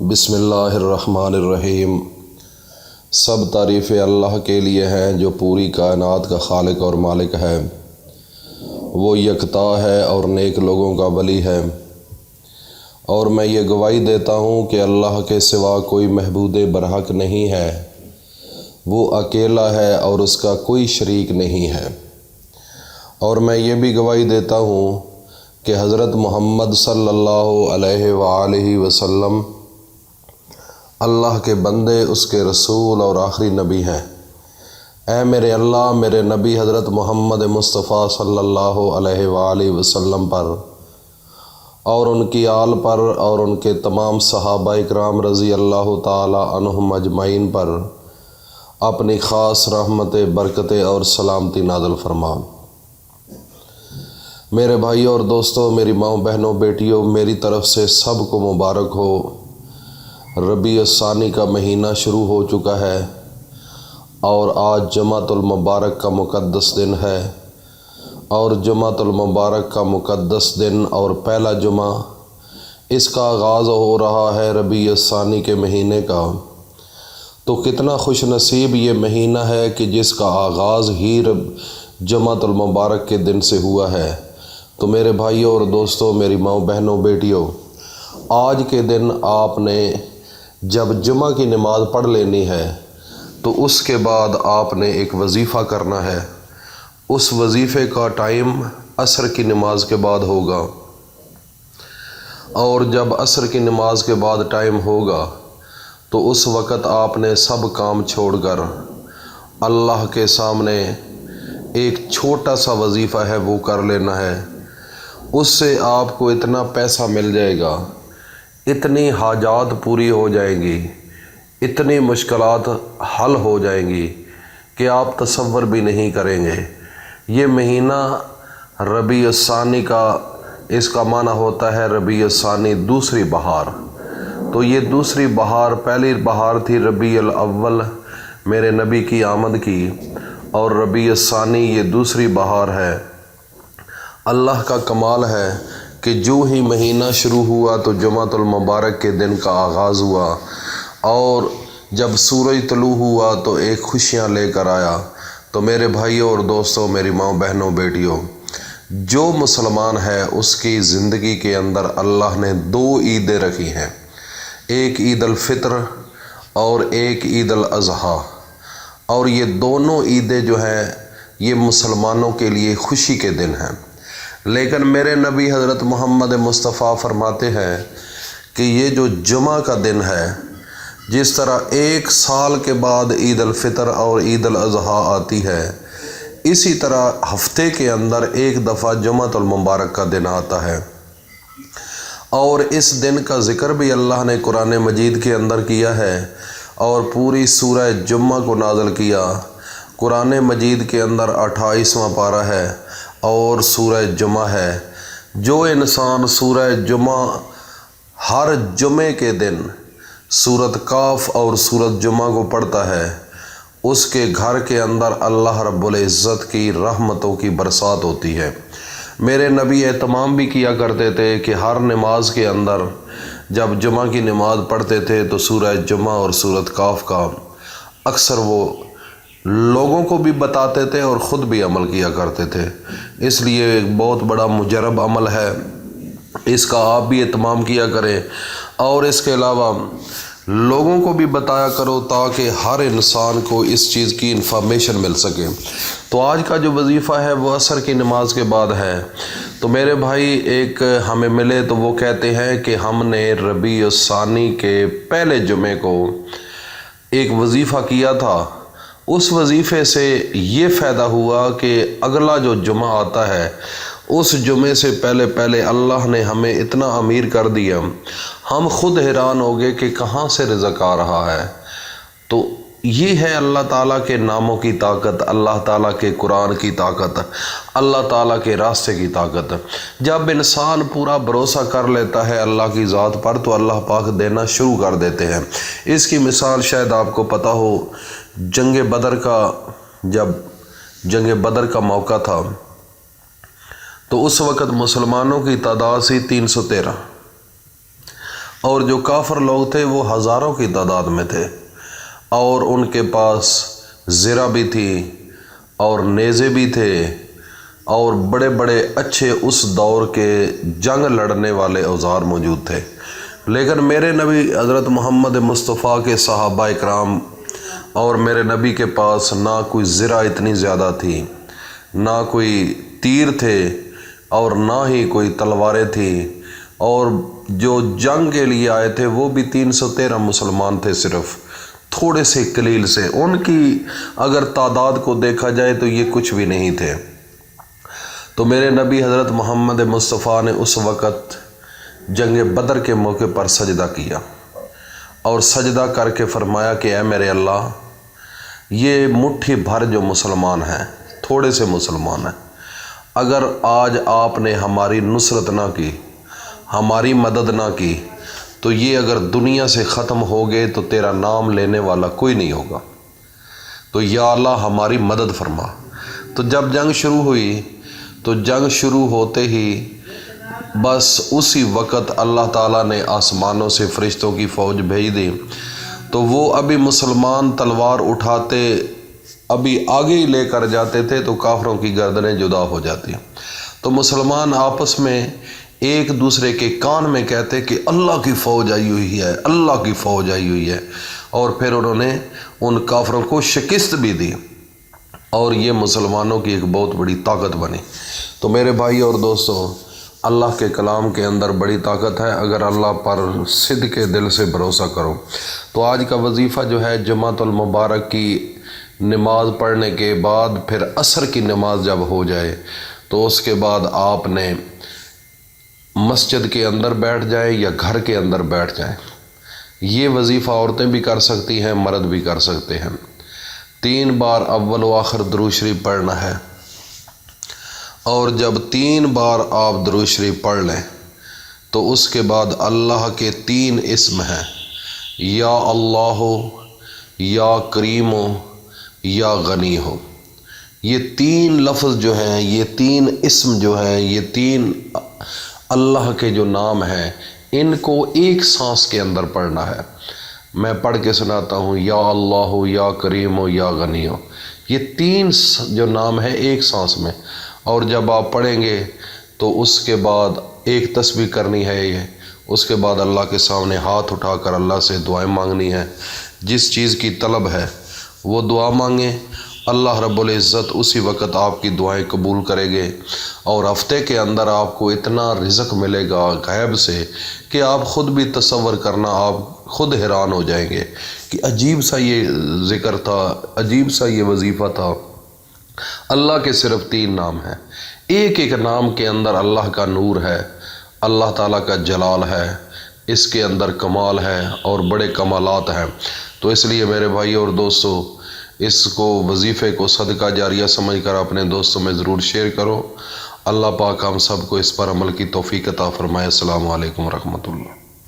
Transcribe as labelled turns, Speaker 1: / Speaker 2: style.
Speaker 1: بسم اللہ الرحمن الرحیم۔ سب تعریفیں اللہ کے لیے ہیں جو پوری کائنات کا خالق اور مالک ہے۔ وہ یکتا ہے اور نیک لوگوں کا ولی ہے، اور میں یہ گواہی دیتا ہوں کہ اللہ کے سوا کوئی معبود برحق نہیں ہے۔ وہ اکیلا ہے اور اس کا کوئی شریک نہیں ہے۔ اور میں یہ بھی گواہی دیتا ہوں کہ حضرت محمد صلی اللہ علیہ وآلہ وسلم اللہ کے بندے، اس کے رسول اور آخری نبی ہیں۔ اے میرے اللہ، میرے نبی حضرت محمد مصطفیٰ صلی اللہ علیہ وآلہ وسلم پر اور ان کی آل پر اور ان کے تمام صحابہ اکرام رضی اللہ تعالی عنہم اجمعین پر اپنی خاص رحمت، برکت اور سلامتی نازل فرما۔ میرے بھائیوں اور دوستوں، میری ماؤں، بہنوں، بیٹیوں، میری طرف سے سب کو مبارک ہو۔ ربیع الثانی کا مہینہ شروع ہو چکا ہے اور آج جمعۃ المبارک کا مقدس دن ہے، اور جمعۃ المبارک کا مقدس دن اور پہلا جمعہ، اس کا آغاز ہو رہا ہے ربیع الثانی کے مہینے کا۔ تو کتنا خوش نصیب یہ مہینہ ہے کہ جس کا آغاز ہی جمعۃ المبارک کے دن سے ہوا ہے۔ تو میرے بھائیوں اور دوستوں، میری ماؤں، بہنوں، بیٹیوں، آج کے دن آپ نے جب جمعہ کی نماز پڑھ لینی ہے تو اس کے بعد آپ نے ایک وظیفہ کرنا ہے۔ اس وظیفے کا ٹائم عصر کی نماز کے بعد ہوگا، اور جب عصر کی نماز کے بعد ٹائم ہوگا تو اس وقت آپ نے سب کام چھوڑ کر اللہ کے سامنے ایک چھوٹا سا وظیفہ ہے وہ کر لینا ہے۔ اس سے آپ کو اتنا پیسہ مل جائے گا، اتنی حاجات پوری ہو جائیں گی، اتنی مشکلات حل ہو جائیں گی کہ آپ تصور بھی نہیں کریں گے۔ یہ مہینہ ربیع الثانی کا، اس کا معنی ہوتا ہے ربیع الثانی، دوسری بہار۔ تو یہ دوسری بہار، پہلی بہار تھی ربیع الاول میرے نبی کی آمد کی، اور ربیع الثانی یہ دوسری بہار ہے۔ اللہ کا کمال ہے کہ جو ہی مہینہ شروع ہوا تو جمعۃ المبارک کے دن کا آغاز ہوا، اور جب سورج طلوع ہوا تو ایک خوشیاں لے کر آیا۔ تو میرے بھائیوں اور دوستوں، میری ماؤں، بہنوں، بیٹیوں، جو مسلمان ہے اس کی زندگی کے اندر اللہ نے دو عیدیں رکھی ہیں، ایک عید الفطر اور ایک عید الاضحیٰ، اور یہ دونوں عیدیں جو ہیں یہ مسلمانوں کے لیے خوشی کے دن ہیں۔ لیکن میرے نبی حضرت محمد مصطفیٰ فرماتے ہیں کہ یہ جو جمعہ کا دن ہے، جس طرح ایک سال کے بعد عید الفطر اور عید الاضحیٰ آتی ہے، اسی طرح ہفتے کے اندر ایک دفعہ جمعۃ المبارک کا دن آتا ہے۔ اور اس دن کا ذکر بھی اللہ نے قرآن مجید کے اندر کیا ہے، اور پوری سورہ جمعہ کو نازل کیا۔ قرآن مجید کے اندر 28واں پارہ ہے اور سورہ جمعہ ہے۔ جو انسان سورہ جمعہ ہر جمعے کے دن سورۃ کاف اور سورۃ جمعہ کو پڑھتا ہے، اس کے گھر کے اندر اللہ رب العزت کی رحمتوں کی برسات ہوتی ہے۔ میرے نبی اہتمام بھی کیا کرتے تھے کہ ہر نماز کے اندر جب جمعہ کی نماز پڑھتے تھے تو سورہ جمعہ اور سورۃ کاف کا اکثر وہ لوگوں کو بھی بتاتے تھے اور خود بھی عمل کیا کرتے تھے۔ اس لیے ایک بہت بڑا مجرب عمل ہے، اس کا آپ بھی اہتمام کیا کریں، اور اس کے علاوہ لوگوں کو بھی بتایا کرو تاکہ ہر انسان کو اس چیز کی انفارمیشن مل سکے۔ تو آج کا جو وظیفہ ہے وہ عصر کی نماز کے بعد ہے۔ تو میرے بھائی ایک ہمیں ملے تو وہ کہتے ہیں کہ ہم نے ربیع الثانی کے پہلے جمعے کو ایک وظیفہ کیا تھا، اس وظیفے سے یہ فائدہ ہوا کہ اگلا جو جمعہ آتا ہے اس جمعے سے پہلے اللہ نے ہمیں اتنا امیر کر دیا، ہم خود حیران ہو گئے کہ کہاں سے رزق آ رہا ہے۔ تو یہ ہے اللہ تعالیٰ کے ناموں کی طاقت، اللہ تعالیٰ کے قرآن کی طاقت، اللہ تعالیٰ کے راستے کی طاقت۔ جب انسان پورا بھروسہ کر لیتا ہے اللہ کی ذات پر تو اللہ پاک دینا شروع کر دیتے ہیں۔ اس کی مثال شاید آپ کو پتہ ہو، جنگ بدر کا موقع تھا تو اس وقت مسلمانوں کی تعداد سی 313، اور جو کافر لوگ تھے وہ ہزاروں کی تعداد میں تھے، اور ان کے پاس زرہ بھی تھی اور نیزے بھی تھے اور بڑے بڑے اچھے اس دور کے جنگ لڑنے والے اوزار موجود تھے۔ لیکن میرے نبی حضرت محمد مصطفیٰ کے صحابہ اکرام اور میرے نبی کے پاس نہ کوئی زرہ اتنی زیادہ تھی، نہ کوئی تیر تھے اور نہ ہی کوئی تلواریں تھیں، اور جو جنگ کے لیے آئے تھے وہ بھی 313 مسلمان تھے، صرف تھوڑے سے قلیل سے، ان کی اگر تعداد کو دیکھا جائے تو یہ کچھ بھی نہیں تھے۔ تو میرے نبی حضرت محمد مصطفیٰ نے اس وقت جنگ بدر کے موقع پر سجدہ کیا اور سجدہ کر کے فرمایا کہ اے میرے اللہ، یہ مٹھی بھر جو مسلمان ہیں، تھوڑے سے مسلمان ہیں، اگر آج آپ نے ہماری نصرت نہ کی، ہماری مدد نہ کی، تو یہ اگر دنیا سے ختم ہو گئے تو تیرا نام لینے والا کوئی نہیں ہوگا، تو یا اللہ ہماری مدد فرما۔ تو جب جنگ شروع ہوئی تو جنگ شروع ہوتے ہی بس اسی وقت اللہ تعالیٰ نے آسمانوں سے فرشتوں کی فوج بھیج دی، تو وہ ابھی مسلمان تلوار اٹھاتے ابھی آگے ہی لے کر جاتے تھے تو کافروں کی گردنیں جدا ہو جاتی، تو مسلمان آپس میں ایک دوسرے کے کان میں کہتے کہ اللہ کی فوج آئی ہوئی ہے، اللہ کی فوج آئی ہوئی ہے، اور پھر انہوں نے ان کافروں کو شکست بھی دی، اور یہ مسلمانوں کی ایک بہت بڑی طاقت بنی۔ تو میرے بھائی اور دوستو، اللہ کے کلام کے اندر بڑی طاقت ہے اگر اللہ پر صدق کے دل سے بھروسہ کرو۔ تو آج کا وظیفہ جو ہے، جمعۃ المبارک کی نماز پڑھنے کے بعد پھر عصر کی نماز جب ہو جائے تو اس کے بعد آپ نے مسجد کے اندر بیٹھ جائیں یا گھر کے اندر بیٹھ جائیں۔ یہ وظیفہ عورتیں بھی کر سکتی ہیں، مرد بھی کر سکتے ہیں۔ 3 بار اول و آخر درود شریف پڑھنا ہے، اور جب 3 بار آپ درود شریف پڑھ لیں تو اس کے بعد اللہ کے 3 اسم ہیں، یا اللہ ہو، یا کریم ہو، یا غنی ہو۔ یہ 3 لفظ جو ہیں، یہ 3 اسم جو ہیں، یہ 3 اللہ کے جو نام ہیں، ان کو ایک سانس کے اندر پڑھنا ہے۔ میں پڑھ کے سناتا ہوں، یا اللہ ہو، یا کریم ہو، یا غنی ہو۔ یہ 3 جو نام ہیں ایک سانس میں، اور جب آپ پڑھیں گے تو اس کے بعد ایک تسبیح کرنی ہے، یہ اس کے بعد اللہ کے سامنے ہاتھ اٹھا کر اللہ سے دعائیں مانگنی ہے، جس چیز کی طلب ہے وہ دعا مانگیں، اللہ رب العزت اسی وقت آپ کی دعائیں قبول کرے گے، اور ہفتے کے اندر آپ کو اتنا رزق ملے گا غیب سے کہ آپ خود بھی تصور کرنا، آپ خود حیران ہو جائیں گے کہ عجیب سا یہ ذکر تھا، عجیب سا یہ وظیفہ تھا۔ اللہ کے صرف 3 نام ہیں، ایک ایک نام کے اندر اللہ کا نور ہے، اللہ تعالیٰ کا جلال ہے، اس کے اندر کمال ہے اور بڑے کمالات ہیں۔ تو اس لیے میرے بھائی اور دوستو، اس کو وظیفے کو صدقہ جاریہ سمجھ کر اپنے دوستوں میں ضرور شیئر کرو۔ اللہ پاک ہم سب کو اس پر عمل کی توفیق عطا فرمائے۔ السلام علیکم ورحمۃ اللہ۔